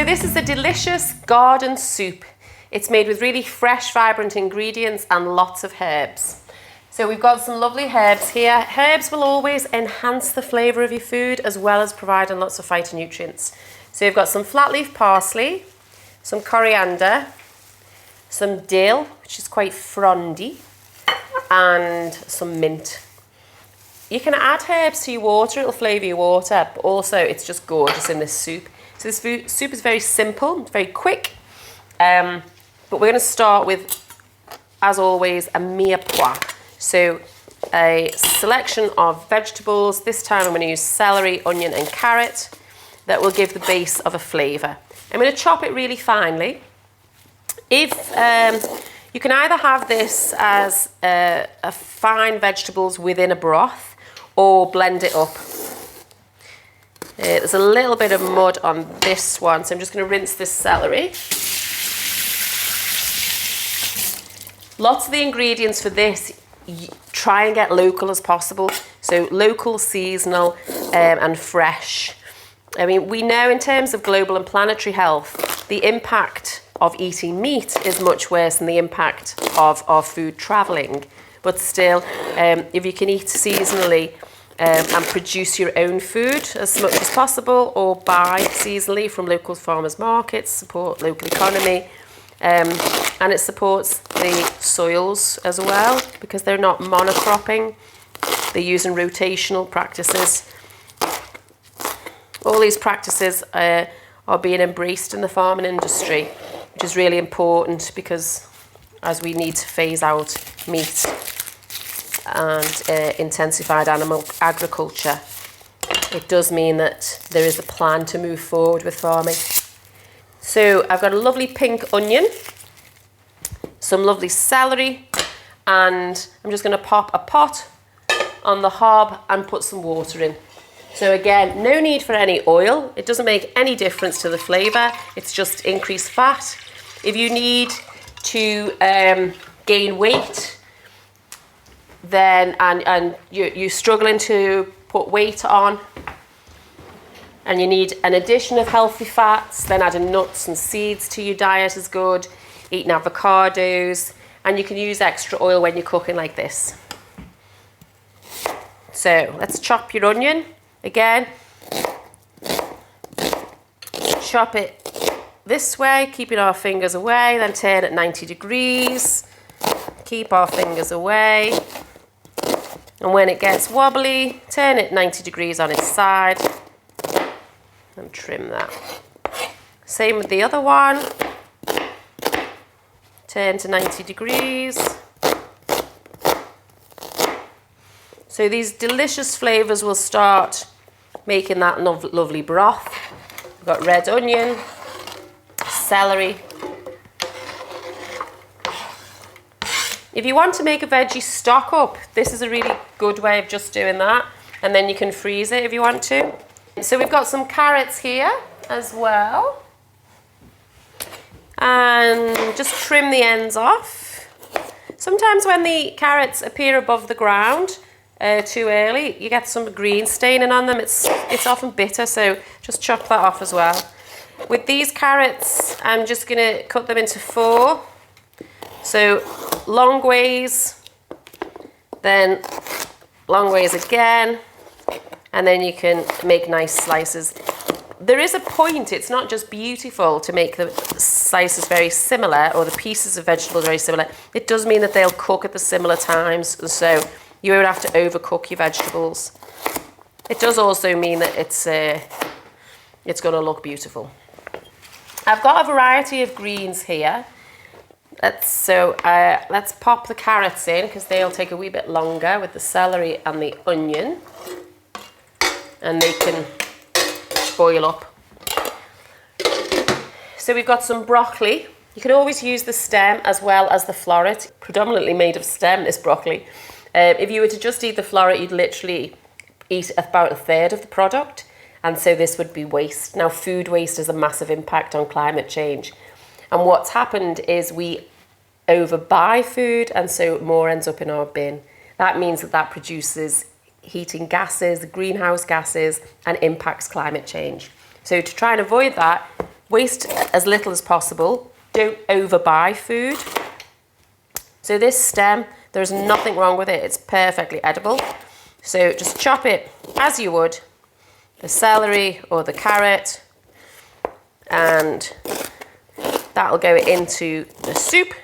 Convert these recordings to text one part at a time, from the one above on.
this is a delicious garden soup. It's made with really fresh, vibrant ingredients and lots of herbs. So we've got some lovely herbs here. Herbs will always enhance the flavour of your food as well as providing lots of phytonutrients. So you've got some flat leaf parsley, some coriander, some dill, which is quite frondy, and some mint. You can add herbs to your water, it'll flavour your water, but also it's just gorgeous in this soup. So this soup is very simple, very quick, but we're going to start with, as always, a mirepoix. So a selection of vegetables. This time I'm going to use celery, onion and carrot. That will give the base of a flavour. I'm going to chop it really finely. If you can either have this as a fine vegetables within a broth or blend it up. There's a little bit of mud on this one, so I'm just going to rinse this celery. Lots of the ingredients for this, try and get local as possible. So local, seasonal and fresh. I mean, we know in terms of global and planetary health, the impact of eating meat is much worse than the impact of our food travelling. But still, if you can eat seasonally and produce your own food as much as possible, or buy seasonally from local farmers markets, support local economy, and it supports the soils as well because they're not monocropping, they're using rotational practices. All these practices are being embraced in the farming industry, which is really important because as we need to phase out meat and intensified animal agriculture, it does mean that there is a plan to move forward with farming. So I've got a lovely pink onion, some lovely celery, and I'm just going to pop a pot on the hob and put some water in. So again, no need for any oil. It doesn't make any difference to the flavour. It's just increased fat. If you need to gain weight, then and you're struggling to put weight on, and you need an addition of healthy fats, then adding nuts and seeds to your diet is good. Eating avocados, and you can use extra oil when you're cooking like this. So let's chop your onion. Again, chop it this way, keeping our fingers away, then turn at 90 degrees, keep our fingers away, and when it gets wobbly, turn it 90 degrees on its side, and trim that. Same with the other one, turn to 90 degrees. So these delicious flavours will start making that lovely broth. We've got red onion, celery. If you want to make a veggie stock up, this is a really good way of just doing that. And then you can freeze it if you want to. So we've got some carrots here as well. And just trim the ends off. Sometimes when the carrots appear above the ground, too early, you get some green staining on them. It's often bitter, so just chop that off as well. With these carrots, I'm just going to cut them into 4. So long ways, then long ways again, and then you can make nice slices. There is a point, it's not just beautiful to make the slices very similar or the pieces of vegetables very similar. It does mean that they'll cook at the similar times, so you won't have to overcook your vegetables. It does also mean that it's going to look beautiful. I've got a variety of greens here. Let's pop the carrots in because they'll take a wee bit longer with the celery and the onion, and they can boil up. So we've got some broccoli. You can always use the stem as well as the floret. Predominantly made of stem, this broccoli. If you were to just eat the floret, you'd literally eat about 1/3 of the product, and so this would be waste. Now, food waste has a massive impact on climate change, and what's happened is we overbuy food, and so more ends up in our bin. That means that produces heating gases, greenhouse gases, and impacts climate change. So to try and avoid that, waste as little as possible. Don't overbuy food. So this stem, there's nothing wrong with it. It's perfectly edible. So just chop it as you would the celery or the carrot, and that'll go into the soup.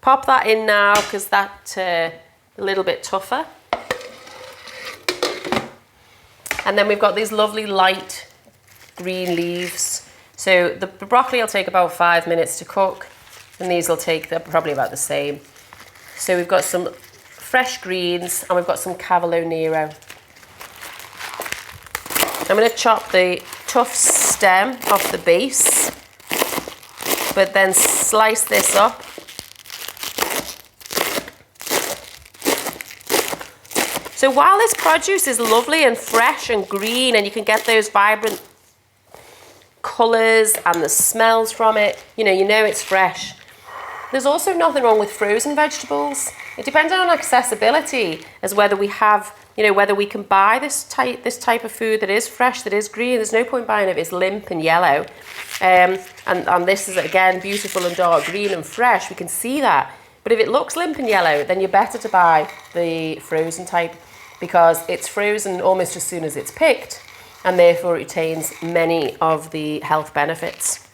Pop that in now because that's a little bit tougher. And then we've got these lovely light green leaves. So the broccoli will take about 5 minutes to cook, and these will take probably about the same. So we've got some fresh greens and we've got some cavalo nero. I'm going to chop the tough stem off the base, but then slice this up. So while this produce is lovely and fresh and green, and you can get those vibrant colours and the smells from it, you know it's fresh. There's also nothing wrong with frozen vegetables. It depends on accessibility as whether we have, whether we can buy this type of food that is fresh, that is green. There's no point buying it if it's limp and yellow. And this is, again, beautiful and dark green and fresh. We can see that. But if it looks limp and yellow, then you're better to buy the frozen type, because it's frozen almost as soon as it's picked, and therefore it retains many of the health benefits.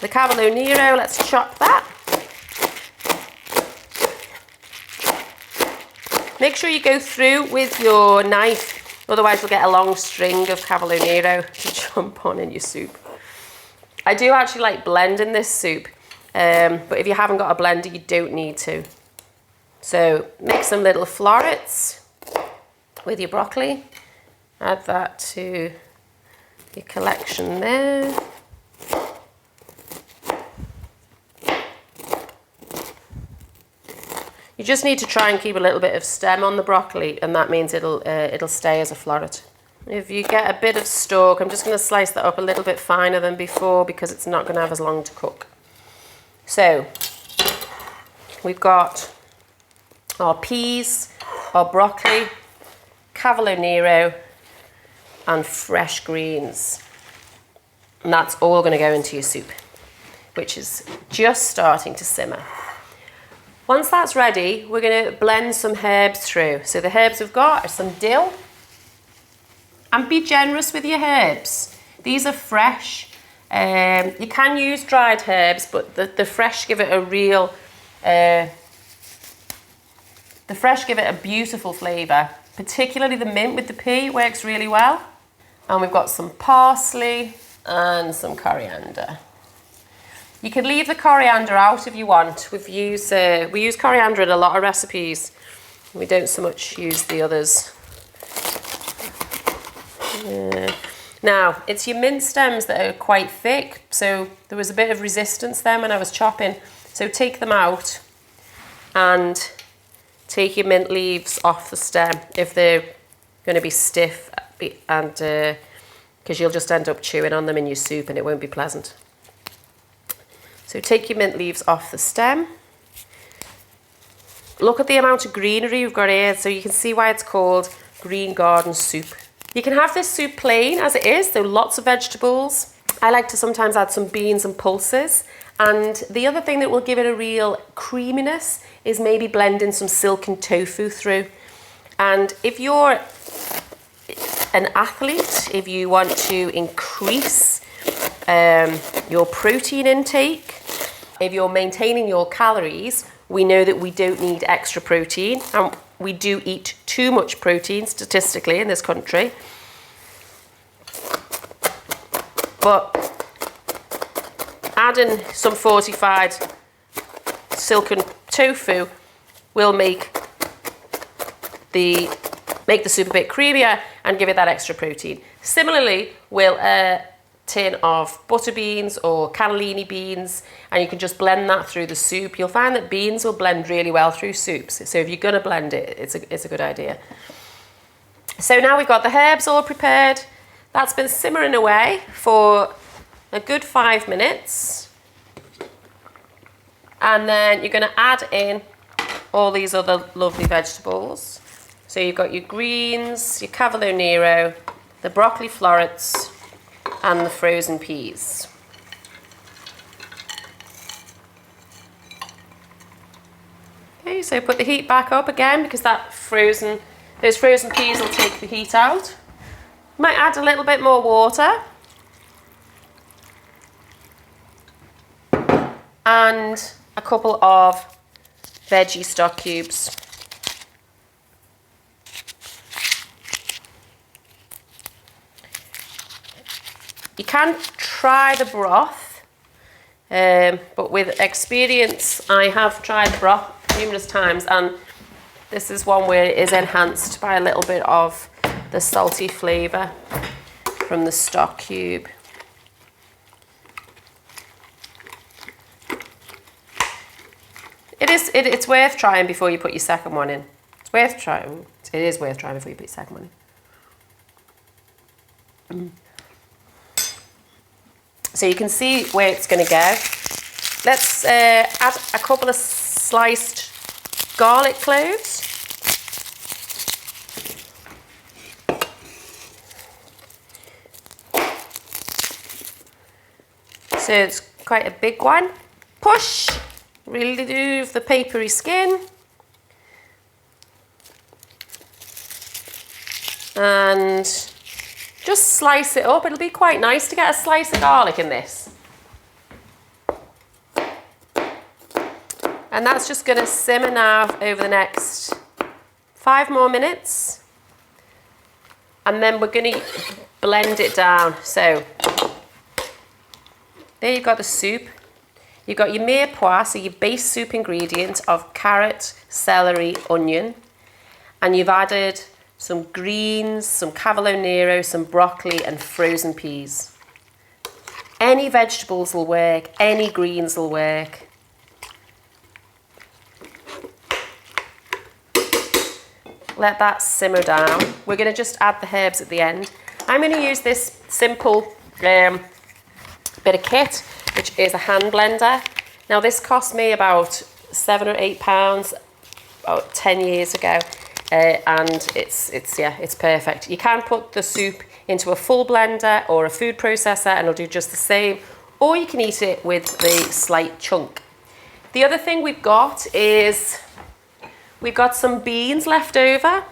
The cavalo nero, let's chop that. Make sure you go through with your knife, otherwise you'll get a long string of cavalo nero to jump on in your soup. I do actually like blending this soup, but if you haven't got a blender, you don't need to. So make some little florets with your broccoli. Add that to your collection there. You just need to try and keep a little bit of stem on the broccoli, and that means it'll stay as a floret. If you get a bit of stalk, I'm just going to slice that up a little bit finer than before because it's not going to have as long to cook. So we've got our peas, our broccoli, cavalo nero, and fresh greens. And that's all going to go into your soup, which is just starting to simmer. Once that's ready, we're going to blend some herbs through. So the herbs we've got are some dill. And be generous with your herbs. These are fresh. You can use dried herbs, but the fresh give it a real... The fresh give it a beautiful flavour. Particularly the mint with the pea works really well. And we've got some parsley and some coriander. You can leave the coriander out if you want. We use coriander in a lot of recipes. We don't so much use the others. Now, it's your mint stems that are quite thick, so there was a bit of resistance then when I was chopping. So take them out and take your mint leaves off the stem if they're going to be stiff, and because you'll just end up chewing on them in your soup and it won't be pleasant. So take your mint leaves off the stem. Look at the amount of greenery we've got here, so you can see why it's called green garden soup. You can have this soup plain as it is, though lots of vegetables. I like to sometimes add some beans and pulses. And the other thing that will give it a real creaminess is maybe blending some silken tofu through. And if you're an athlete, if you want to increase your protein intake, if you're maintaining your calories, we know that we don't need extra protein, and we do eat too much protein statistically in this country. But adding some fortified silken tofu will make the soup a bit creamier and give it that extra protein. Similarly, we'll tin of butter beans or cannelini beans, and you can just blend that through the soup. You'll find that beans will blend really well through soups, so if you're going to blend it, it's a good idea. So now we've got the herbs all prepared. That's been simmering away for a good 5 minutes, and then you're going to add in all these other lovely vegetables. So you've got your greens, your cavalo nero, the broccoli florets, and the frozen peas. Okay, so put the heat back up again because those frozen peas will take the heat out. Might add a little bit more water. And a couple of veggie stock cubes. You can try the broth, but with experience, I have tried the broth numerous times, and this is one where it is enhanced by a little bit of the salty flavour from the stock cube. It's worth trying before you put your second one in. It's worth trying. It is worth trying before you put your second one in. So you can see where it's going to go. Let's add a couple of sliced garlic cloves. So it's quite a big one. Push, remove the papery skin. And just slice it up. It'll be quite nice to get a slice of garlic in this. And that's just going to simmer now over the next 5 more minutes. And then we're going to blend it down. So there you've got the soup. You've got your mirepoix, so your base soup ingredient of carrot, celery, onion. And you've added some greens, some cavalo nero, some broccoli and frozen peas. Any vegetables will work, any greens will work. Let that simmer down. We're going to just add the herbs at the end. I'm going to use this simple bit of kit, which is a hand blender. Now this cost me about £7 or £8 about 10 years ago. And it's perfect. You can put the soup into a full blender or a food processor and it'll do just the same, or you can eat it with the slight chunk. The other thing we've got is we've got some beans left over.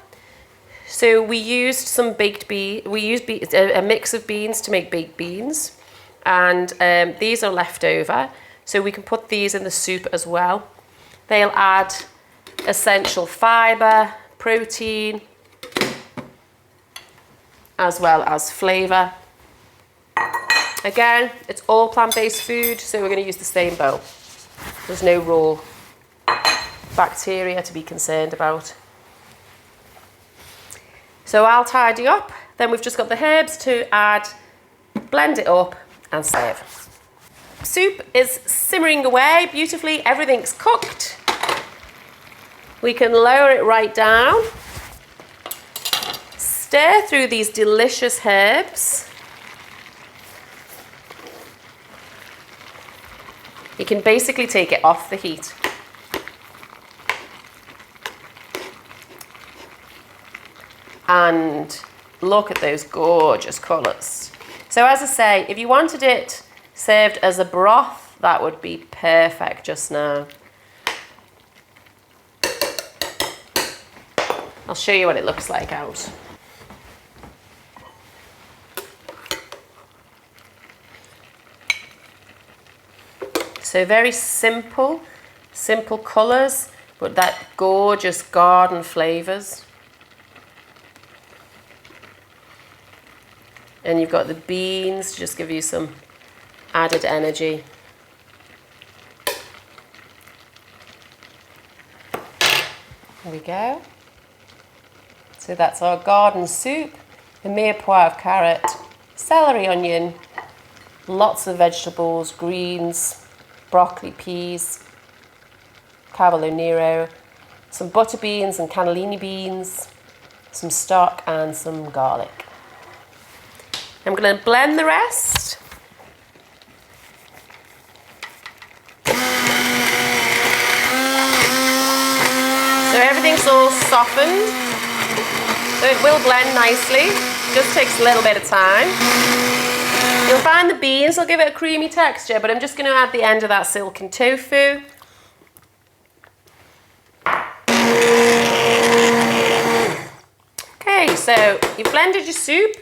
So we used some baked beans. We used a mix of beans to make baked beans, and these are left over. So we can put these in the soup as well. They'll add essential fibre, protein, as well as flavour. Again, it's all plant-based food, so we're going to use the same bowl. There's no raw bacteria to be concerned about. So I'll tidy up, then we've just got the herbs to add, blend it up and serve. Soup is simmering away beautifully, everything's cooked. We can lower it right down. Stir through these delicious herbs. You can basically take it off the heat. And look at those gorgeous colours. So as I say, if you wanted it served as a broth, that would be perfect just now. I'll show you what it looks like out. So very simple colours, but that gorgeous garden flavours. And you've got the beans to just give you some added energy. There we go. So that's our garden soup, a mirepoix of carrot, celery, onion, lots of vegetables, greens, broccoli, peas, cavalo nero, some butter beans and cannellini beans, some stock and some garlic. I'm going to blend the rest. So everything's all softened. So it will blend nicely, just takes a little bit of time. You'll find the beans will give it a creamy texture, but I'm just going to add the end of that silken tofu. Okay, so you've blended your soup,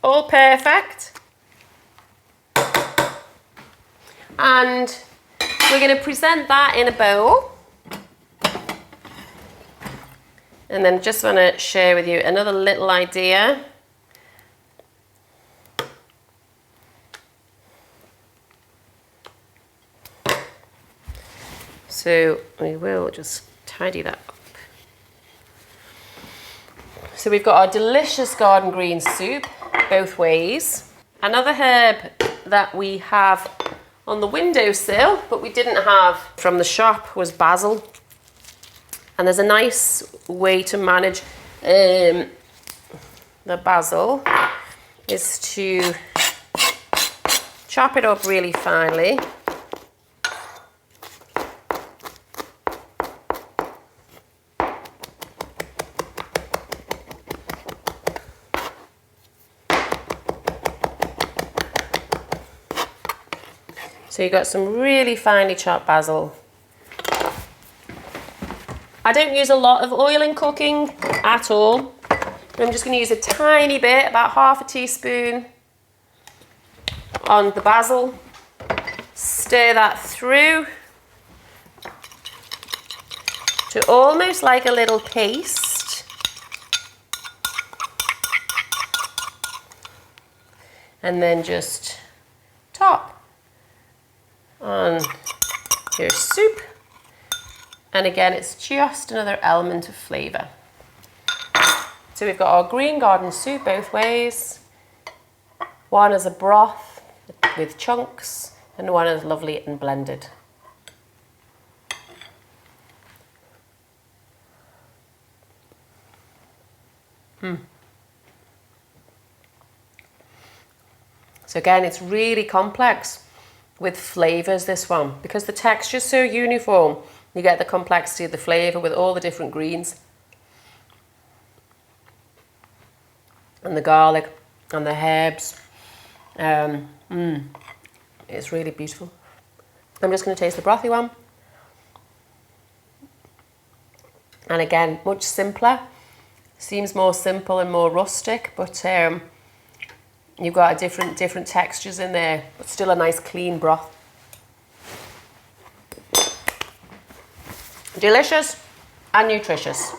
all perfect. And we're going to present that in a bowl. And then just want to share with you another little idea. So we will just tidy that up. So we've got our delicious garden green soup, both ways. Another herb that we have on the windowsill, but we didn't have from the shop, was basil. And there's a nice way to manage the basil, is to chop it up really finely. So you've got some really finely chopped basil. I don't use a lot of oil in cooking at all. I'm just going to use a tiny bit, about half a teaspoon on the basil. Stir that through to almost like a little paste. And then just top on your soup. And again, it's just another element of flavour. So we've got our green garden soup both ways. One as a broth with chunks, and one is lovely and blended. So again, it's really complex with flavours, this one, because the texture is so uniform. You get the complexity of the flavour with all the different greens. And the garlic and the herbs. It's really beautiful. I'm just going to taste the brothy one. And again, much simpler. Seems more simple and more rustic, but you've got different textures in there, but still a nice clean broth. Delicious and nutritious.